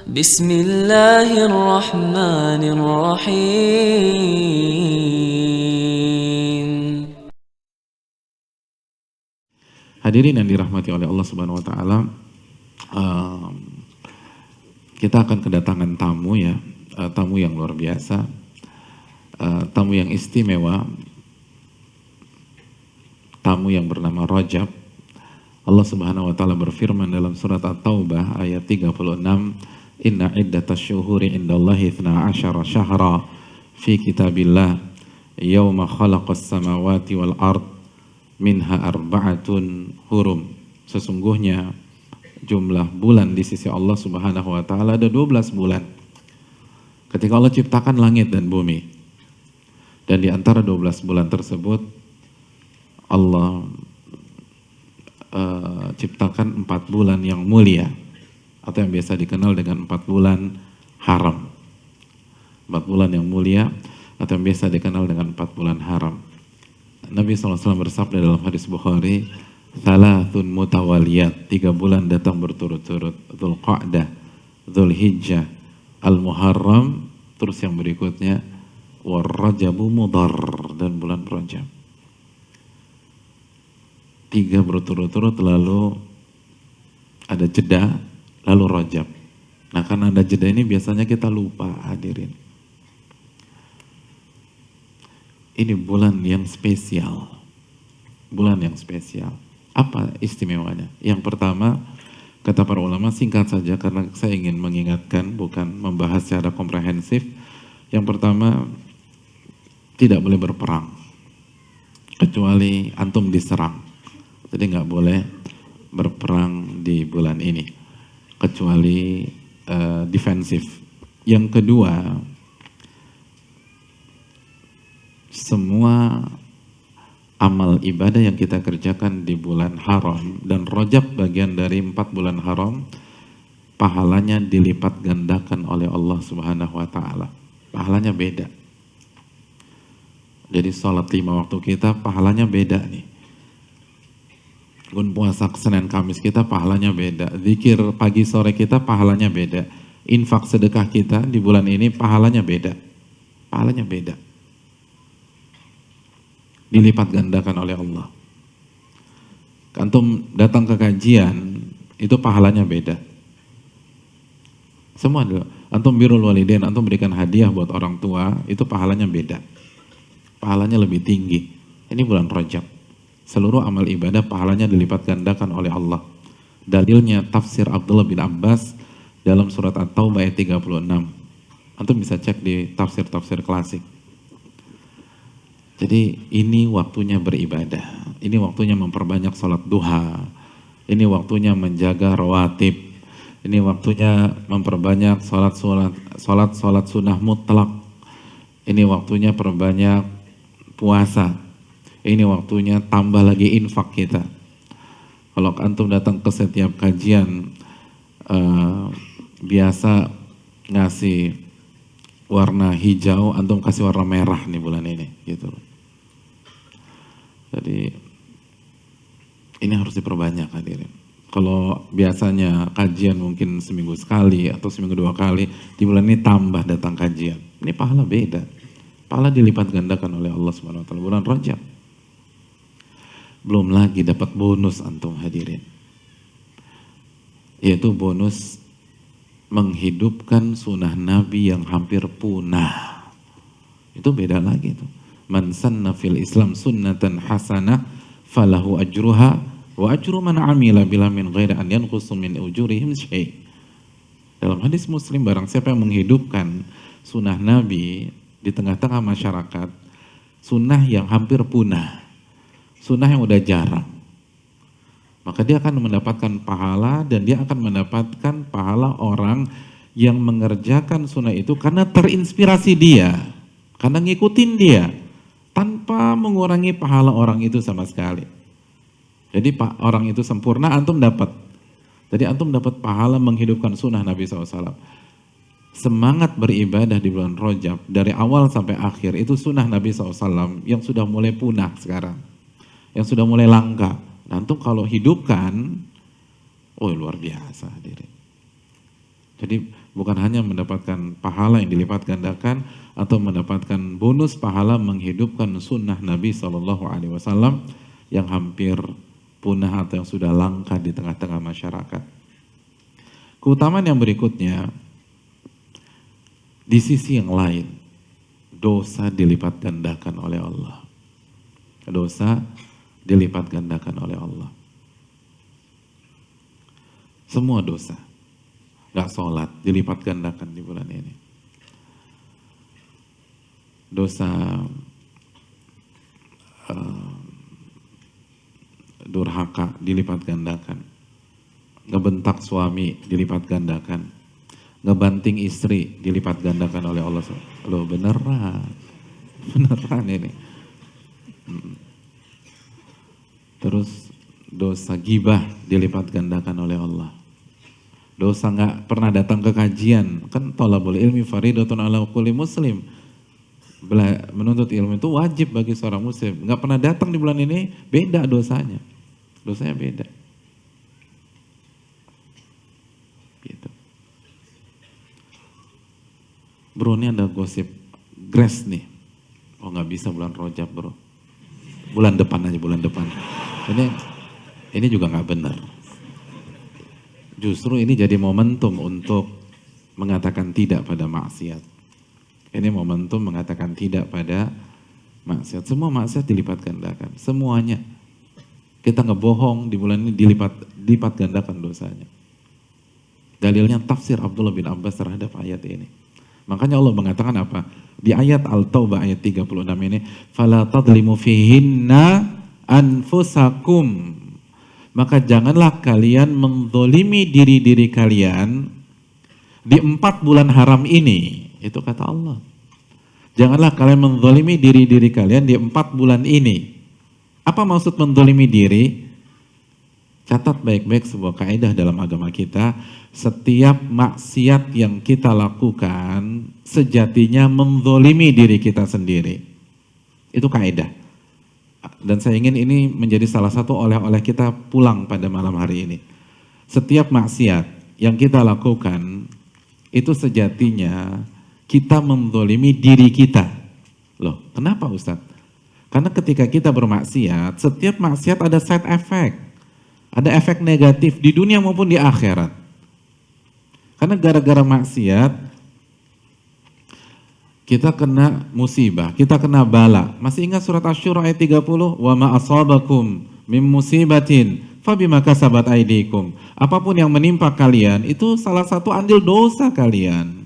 Bismillahirrahmanirrahim. Hadirin yang dirahmati oleh Allah Subhanahu wa taala, kita akan kedatangan tamu ya, tamu yang luar biasa, tamu yang istimewa, tamu yang bernama Rajab. Allah Subhanahu wa taala berfirman dalam surat At-Taubah ayat 36, "Inna iddatasy syuhuri indallahi 12 syahra fi kitabillah yauma khalaqas samawati wal ard minha arba'atun hurum." Sesungguhnya jumlah bulan di sisi Allah Subhanahu wa taala ada 12 bulan. Ketika Allah ciptakan langit dan bumi. Dan di antara 12 bulan tersebut Allah ciptakan 4 bulan yang mulia atau yang biasa dikenal dengan 4 bulan haram. 4 bulan yang mulia atau yang biasa dikenal dengan 4 bulan haram. Nabi SAW bersabda dalam hadis Bukhari, "Thalathun mutawaliyat", 3 bulan datang berturut-turut, Dzulqa'dah, Dzulhijjah, Al-Muharram, terus yang berikutnya War-Rajabu Mudhar, dan bulan Rajab. 3 berturut-turut, lalu ada jeda, lalu Rajab. Nah, karena ada jeda ini biasanya kita lupa, hadirin. Ini bulan yang spesial. Bulan yang spesial. Apa istimewanya? Yang pertama, kata para ulama, singkat saja karena saya ingin mengingatkan, bukan membahas secara komprehensif. Yang pertama, tidak boleh berperang. Kecuali antum diserang. Jadi nggak boleh berperang di bulan ini. Kecuali defensif. Yang kedua, semua amal ibadah yang kita kerjakan di bulan haram, dan Rajab bagian dari 4 bulan haram, pahalanya dilipat gandakan oleh Allah Subhanahu wa taala. Pahalanya beda. Jadi sholat 5 waktu kita pahalanya beda nih. Puasa Senin Kamis kita pahalanya beda. Zikir pagi sore kita pahalanya beda. Infak sedekah kita di bulan ini pahalanya beda. Pahalanya beda. Dilipat gandakan oleh Allah. Antum datang ke kajian, itu pahalanya beda. Semua dulu. Antum birrul walidain, antum berikan hadiah buat orang tua, itu pahalanya beda. Pahalanya lebih tinggi. Ini bulan Rajab. Seluruh amal ibadah pahalanya dilipat gandakan oleh Allah. Dalilnya tafsir Abdullah bin Abbas dalam surat At-Taubah ayat 36. Antum bisa cek di tafsir-tafsir klasik. Jadi ini waktunya beribadah. Ini waktunya memperbanyak sholat duha. Ini waktunya menjaga rawatib. Ini waktunya memperbanyak sholat sunnah mutlak. Ini waktunya perbanyak puasa. Ini waktunya tambah lagi infak kita. Kalau antum datang ke setiap kajian, biasa ngasih warna hijau, antum kasih warna merah nih bulan ini, gitu. Jadi ini harus diperbanyak, hadirin. Kalau biasanya kajian mungkin seminggu sekali atau seminggu 2 kali, di bulan ini tambah datang kajian. Ini pahala beda. Pahala dilipat gandakan oleh Allah Subhanahu wa taala bulan Rajab. Belum lagi dapat bonus antum, hadirin. Yaitu bonus menghidupkan sunnah Nabi yang hampir punah. Itu beda lagi tuh. Man sanna fil Islam sunnatan hasanah falahu ajruha wa ajru man amila bila min ghairi an yanqusu min ujurihim syai'. Dalam hadis Muslim, barang siapa yang menghidupkan sunnah Nabi di tengah-tengah masyarakat, sunnah yang hampir punah, sunnah yang udah jarang, maka dia akan mendapatkan pahala, dan dia akan mendapatkan pahala orang yang mengerjakan sunnah itu karena terinspirasi dia, karena ngikutin dia, tanpa mengurangi pahala orang itu sama sekali. Jadi orang itu sempurna, antum dapat. Jadi antum dapat pahala menghidupkan sunnah Nabi SAW. Semangat beribadah di bulan Rajab dari awal sampai akhir itu sunnah Nabi SAW yang sudah mulai punah sekarang, yang sudah mulai langka. Nah, antum kalau hidupkan, oh luar biasa, hadirin. Jadi Bukan hanya mendapatkan pahala yang dilipat gandakan atau mendapatkan bonus pahala menghidupkan sunnah Nabi SAW yang hampir punah atau yang sudah langka di tengah-tengah masyarakat. Keutamaan yang berikutnya, di sisi yang lain, dosa dilipat gandakan oleh Allah. Dosa dilipat gandakan oleh Allah. Semua dosa, gak sholat, dilipat gandakan di bulan ini. Dosa durhaka dilipat gandakan. Ngebentak suami dilipat gandakan. Ngebanting istri dilipat gandakan oleh Allah. Loh beneran ini. Terus dosa gibah dilipat gandakan oleh Allah. Dosa nggak pernah datang ke kajian, kan thalabul ilmi faridatun ala kulli muslim. Menuntut ilmu itu wajib bagi seorang muslim. Nggak pernah datang di bulan ini, beda dosanya. Dosanya beda. Gitu. Bro, ini ada gosip Grace nih. Oh nggak bisa bulan Rajab bro. Bulan depan aja, bulan depan. Ini juga nggak benar. Justru ini jadi momentum untuk mengatakan tidak pada maksiat. Ini momentum mengatakan tidak pada maksiat. Semua maksiat dilipat gandakan. Semuanya. Kita ngebohong di bulan ini dilipat gandakan dosanya. Dalilnya tafsir Abdullah bin Abbas terhadap ayat ini. Makanya Allah mengatakan apa? Di ayat Al-Taubah ayat 36 ini, "Fala tadlimu fihinna anfusakum." Maka janganlah kalian menzolimi diri-diri kalian di 4 bulan haram ini. Itu kata Allah. Janganlah kalian menzolimi diri-diri kalian di 4 bulan ini. Apa maksud menzolimi diri? Catat baik-baik sebuah kaidah dalam agama kita. Setiap maksiat yang kita lakukan sejatinya menzolimi diri kita sendiri. Itu kaidah. Dan saya ingin ini menjadi salah satu oleh-oleh kita pulang pada malam hari ini. Setiap maksiat yang kita lakukan itu sejatinya kita menzolimi diri kita. Loh, kenapa Ustadz? Karena ketika kita bermaksiat, setiap maksiat ada side effect. Ada efek negatif di dunia maupun di akhirat. Karena gara-gara maksiat, kita kena musibah, kita kena bala. Masih ingat surat Asy-Syura ayat 30? Wa ma asabakum mim musibatin fabima kasabat aydikum. Apapun yang menimpa kalian, itu salah satu andil dosa kalian.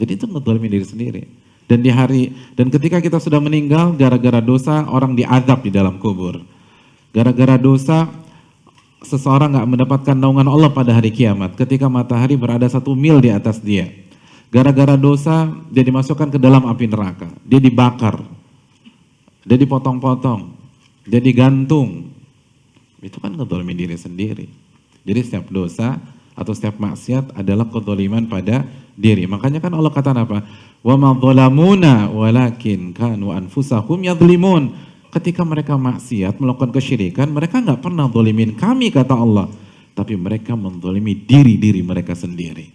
Jadi itu ngedzalimin diri sendiri. Dan ketika kita sudah meninggal, gara-gara dosa orang diazab di dalam kubur. Gara-gara dosa seseorang gak mendapatkan naungan Allah pada hari kiamat ketika matahari berada 1 mil di atas dia. Gara-gara dosa dia dimasukkan ke dalam api neraka, dia dibakar, dia dipotong-potong, dia digantung. Itu kan ngedzalimin diri sendiri. Jadi setiap dosa atau setiap maksiat adalah kezaliman pada diri. Makanya kan Allah kata apa? Wa ma dhalamuna walakin kanu anfusahum yadhlimun. Ketika mereka maksiat, melakukan kesyirikan, mereka nggak pernah zalimin kami, kata Allah. Tapi mereka menzalimi diri-diri mereka sendiri.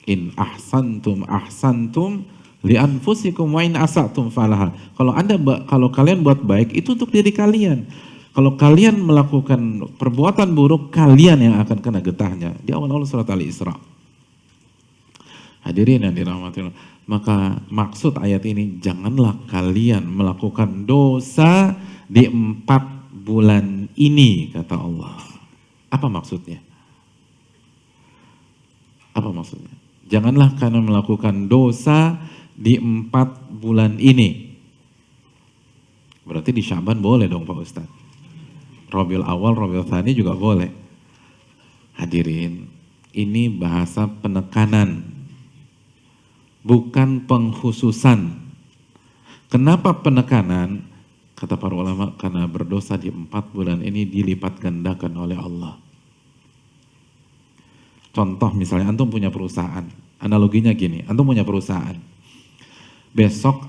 In ahsantum ahsantum li anfusikum wa in asatum falaha. Kalau kalian buat baik, itu untuk diri kalian. Kalau kalian melakukan perbuatan buruk, kalian yang akan kena getahnya. Di awal-awal surat Al-Isra. Hadirin yang dirahmati Allah. Maka maksud ayat ini, janganlah kalian melakukan dosa di 4 bulan ini, kata Allah. Apa maksudnya? Apa maksudnya? Janganlah kalian melakukan dosa di 4 bulan ini. Berarti di Syaban boleh dong Pak Ustadz. Rabiul Awal, Rabiul Tsani juga boleh. Hadirin, ini bahasa penekanan, bukan pengkhususan. Kenapa penekanan? Kata para ulama, karena berdosa di 4 bulan ini dilipat gandakan oleh Allah. Contoh misalnya, antum punya perusahaan. Analoginya gini, antum punya perusahaan. Besok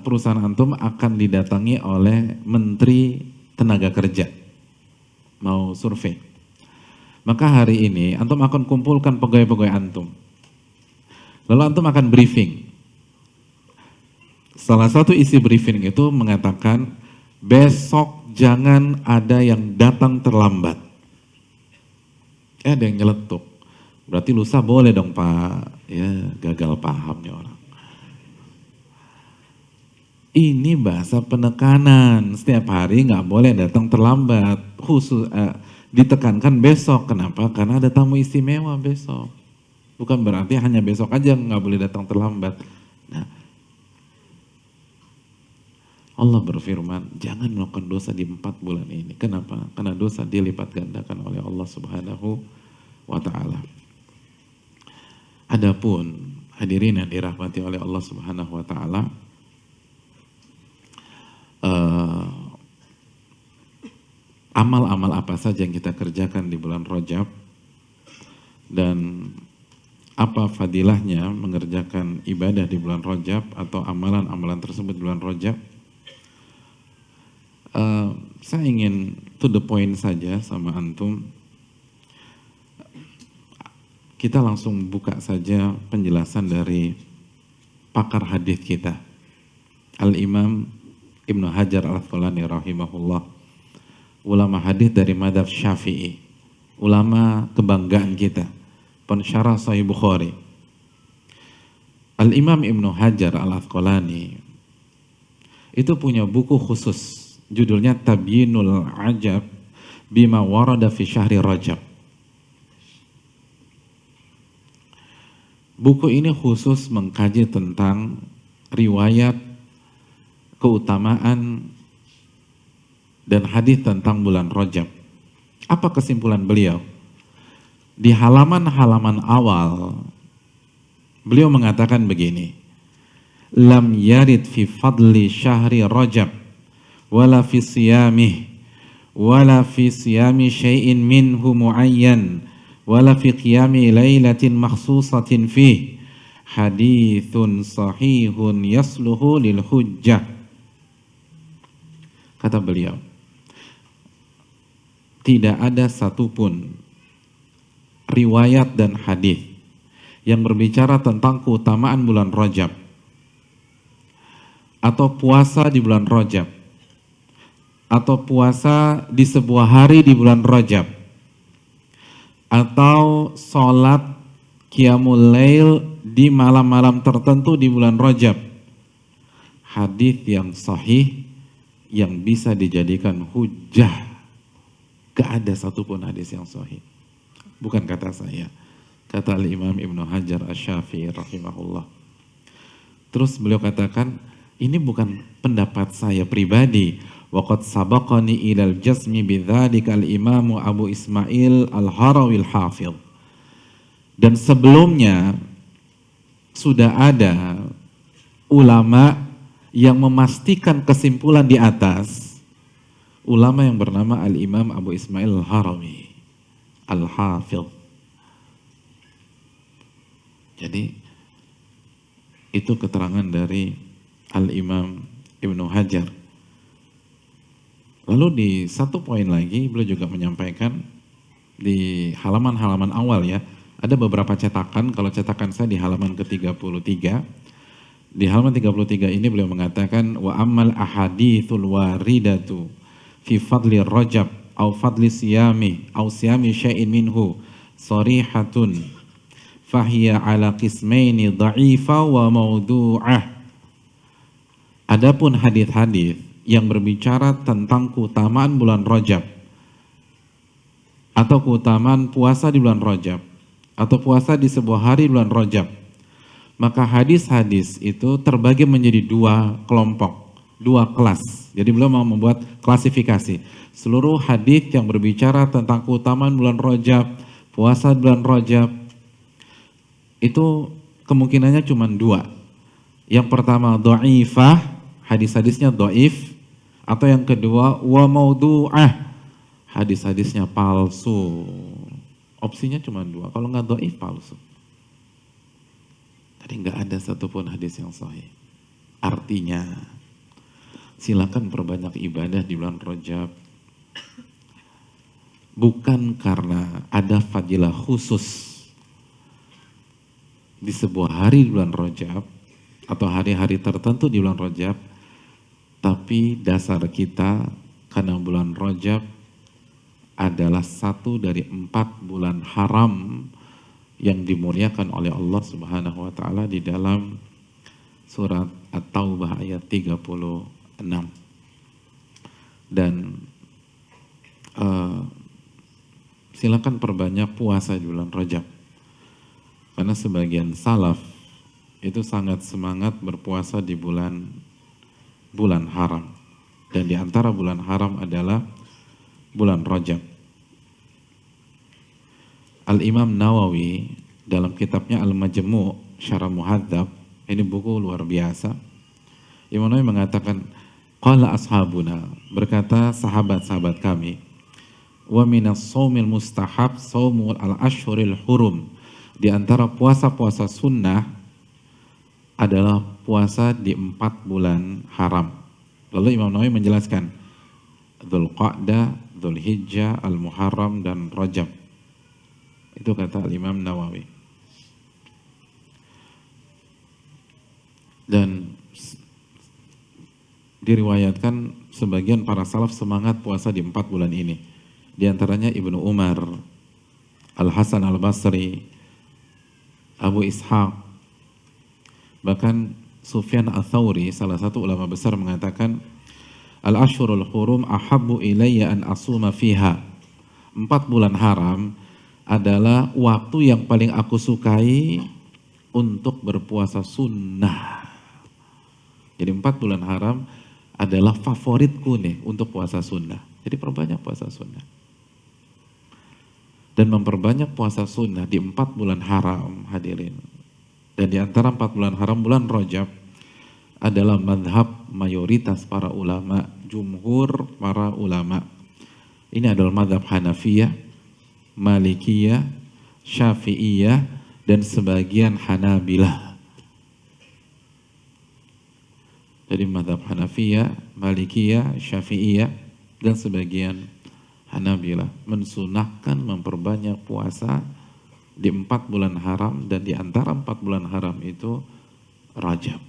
perusahaan antum akan didatangi oleh Menteri Tenaga Kerja. Mau survei. Maka hari ini antum akan kumpulkan pegawai-pegawai antum. Lalu antum akan briefing. Salah satu isi briefing itu mengatakan, besok jangan ada yang datang terlambat. Ada yang nyeletuk. Berarti lusa boleh dong Pak. Ya gagal paham nih orang. Ini bahasa penekanan. Setiap hari nggak boleh datang terlambat. Khusus ditekankan besok. Kenapa? Karena ada tamu istimewa besok. Bukan berarti hanya besok aja nggak boleh datang terlambat. Nah, Allah berfirman, jangan melakukan dosa di 4 bulan ini. Kenapa? Karena dosa dilipat gandakan oleh Allah Subhanahu wa Ta'ala. Adapun hadirin yang dirahmati oleh Allah Subhanahu wa Ta'ala, amal-amal apa saja yang kita kerjakan di bulan Rajab dan apa fadilahnya mengerjakan ibadah di bulan Rajab atau amalan-amalan tersebut di bulan Rajab. Saya ingin to the point saja sama antum. Kita langsung buka saja penjelasan dari pakar hadis kita, Al-Imam Ibnu Hajar Al-Asqalani rahimahullah, ulama hadis dari madhab Syafi'i, ulama kebanggaan kita, pensyarah Sahih Bukhari. Al-Imam Ibnu Hajar Al-Asqalani itu punya buku khusus, judulnya Tabyinul Ajab Bima Warada fi Syahri Rajab. Buku ini khusus mengkaji tentang riwayat, keutamaan, dan hadis tentang bulan Rajab. Apa kesimpulan beliau? Di halaman-halaman awal, beliau mengatakan begini, Lam yarid fi fadli syahri Rajab, wala fi siyamih, wala fi siyami syai'in minhu muayyan, wala fi qiyami lailatin makhsusatin fih, hadithun sahihun yasluhu lil hujjah. Kata beliau, tidak ada satupun riwayat dan hadis yang berbicara tentang keutamaan bulan Rajab atau puasa di bulan Rajab atau puasa di sebuah hari di bulan Rajab atau sholat qiyamul lail di malam-malam tertentu di bulan Rajab, hadis yang sahih yang bisa dijadikan hujjah. Gak ada satupun hadis yang sahih. Bukan kata saya, kata Al-Imam Ibnu Hajar Asy-Syafi'i rahimahullah. Terus beliau katakan, ini bukan pendapat saya pribadi. Waqad sabaqani ilal jazmi bidzalika al-Imam Abu Ismail Al-Harawi Al-Hafidh. Dan sebelumnya sudah ada ulama yang memastikan kesimpulan di atas, ulama yang bernama Al-Imam Abu Ismail Al-Harawi Al-Hafidh. Jadi itu keterangan dari Al-Imam Ibnu Hajar. Lalu di satu poin lagi beliau juga menyampaikan di halaman-halaman awal ya, ada beberapa cetakan. Kalau cetakan saya di halaman ke-33, di halaman 33 ini beliau mengatakan, wa ammal ahadithul waridatu fi fadli Rajab au fadli siyami au siyami syai'in minhu sarihatun fahiya ala qismaini dha'ifa wa maudu'ah. Adapun hadis-hadis yang berbicara tentang keutamaan bulan Rajab atau keutamaan puasa di bulan Rajab atau puasa di sebuah hari bulan Rajab, maka hadis-hadis itu terbagi menjadi 2 kelompok, 2 kelas. Jadi beliau mau membuat klasifikasi. Seluruh hadis yang berbicara tentang keutamaan bulan Rajab, puasa bulan Rajab, itu kemungkinannya cuma 2. Yang pertama dhaifah, hadis-hadisnya dhaif, atau yang kedua wa maudu'ah, hadis-hadisnya palsu. Opsinya cuma 2, kalau nggak dhaif palsu. Jadi nggak ada satupun hadis yang sahih. Artinya, silakan perbanyak ibadah di bulan Rajab. bukan karena ada fadilah khusus di sebuah hari di bulan Rajab atau hari-hari tertentu di bulan Rajab, tapi dasar kita karena bulan Rajab adalah satu dari 4 bulan haram yang dimuliakan oleh Allah Subhanahu wa taala di dalam surat At-Taubah ayat 36. Dan silakan perbanyak puasa di bulan Rajab. Karena sebagian salaf itu sangat semangat berpuasa di bulan haram. Dan di antara bulan haram adalah bulan Rajab. Al-Imam Nawawi dalam kitabnya Al-Majmu' Syarah Muhadzab, ini buku luar biasa. Imam Nawawi mengatakan, qala ashabuna, berkata sahabat-sahabat kami, wa minas shaumil mustahab shaumul al-ashhuril hurum. Di antara puasa-puasa sunnah adalah puasa di 4 bulan haram. Lalu Imam Nawawi menjelaskan Dzulqa'dah, Dzulhijjah, Al-Muharram, dan Rajab. Itu kata Imam Nawawi. Dan diriwayatkan sebagian para salaf semangat puasa di 4 bulan ini. Di antaranya Ibnu Umar, Al-Hasan Al-Basri, Abu Ishaq, bahkan Sufyan Ats-Tsauri, salah satu ulama besar, mengatakan Al-Ashhurul Hurum ahabbu ilayya an asuma fiha. 4 bulan haram adalah waktu yang paling aku sukai untuk berpuasa sunnah. Jadi 4 bulan haram adalah favoritku nih untuk puasa sunnah. Jadi perbanyak puasa sunnah. Dan memperbanyak puasa sunnah di 4 bulan haram, hadirin. Dan di antara 4 bulan haram, bulan Rajab adalah madhab mayoritas para ulama, jumhur para ulama. Ini adalah madhab Hanafiyah, Malikiyah, Syafi'iyah, dan sebagian Hanabilah. Jadi madhab Hanafiyah, Malikiyah, Syafi'iyah, dan sebagian Hanabilah mensunahkan memperbanyak puasa di 4 bulan haram, dan di antara 4 bulan haram itu Rajab.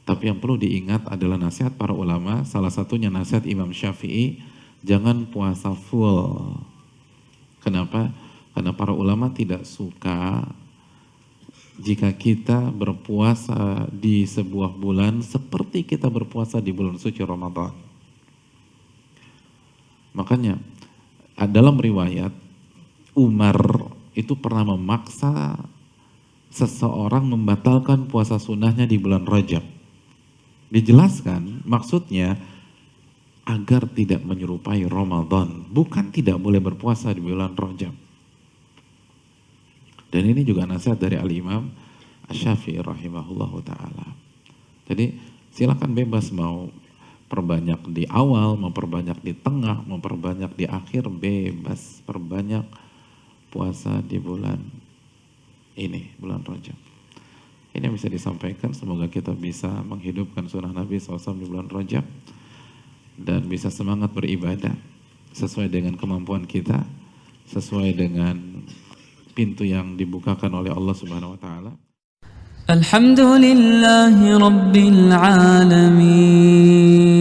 Tapi yang perlu diingat adalah nasihat para ulama, salah satunya nasihat Imam Syafi'i, jangan puasa full. Kenapa? Karena para ulama tidak suka jika kita berpuasa di sebuah bulan seperti kita berpuasa di bulan suci Ramadan. Makanya dalam riwayat Umar itu pernah memaksa seseorang membatalkan puasa sunnahnya di bulan Rajab. Dijelaskan maksudnya agar tidak menyerupai Ramadan, bukan tidak boleh berpuasa di bulan Rajab. Dan ini juga nasihat dari Al-Imam Asy-Syafi'i rahimahullahu ta'ala. Jadi silakan bebas mau perbanyak di awal, mau perbanyak di tengah, mau perbanyak di akhir, bebas. Perbanyak puasa di bulan ini, bulan Rajab. Ini yang bisa disampaikan, semoga kita bisa menghidupkan sunnah Nabi SAW di bulan Rajab dan bisa semangat beribadah sesuai dengan kemampuan kita, sesuai dengan pintu yang dibukakan oleh Allah Subhanahu wa taala. Alhamdulillahi rabbil alamin.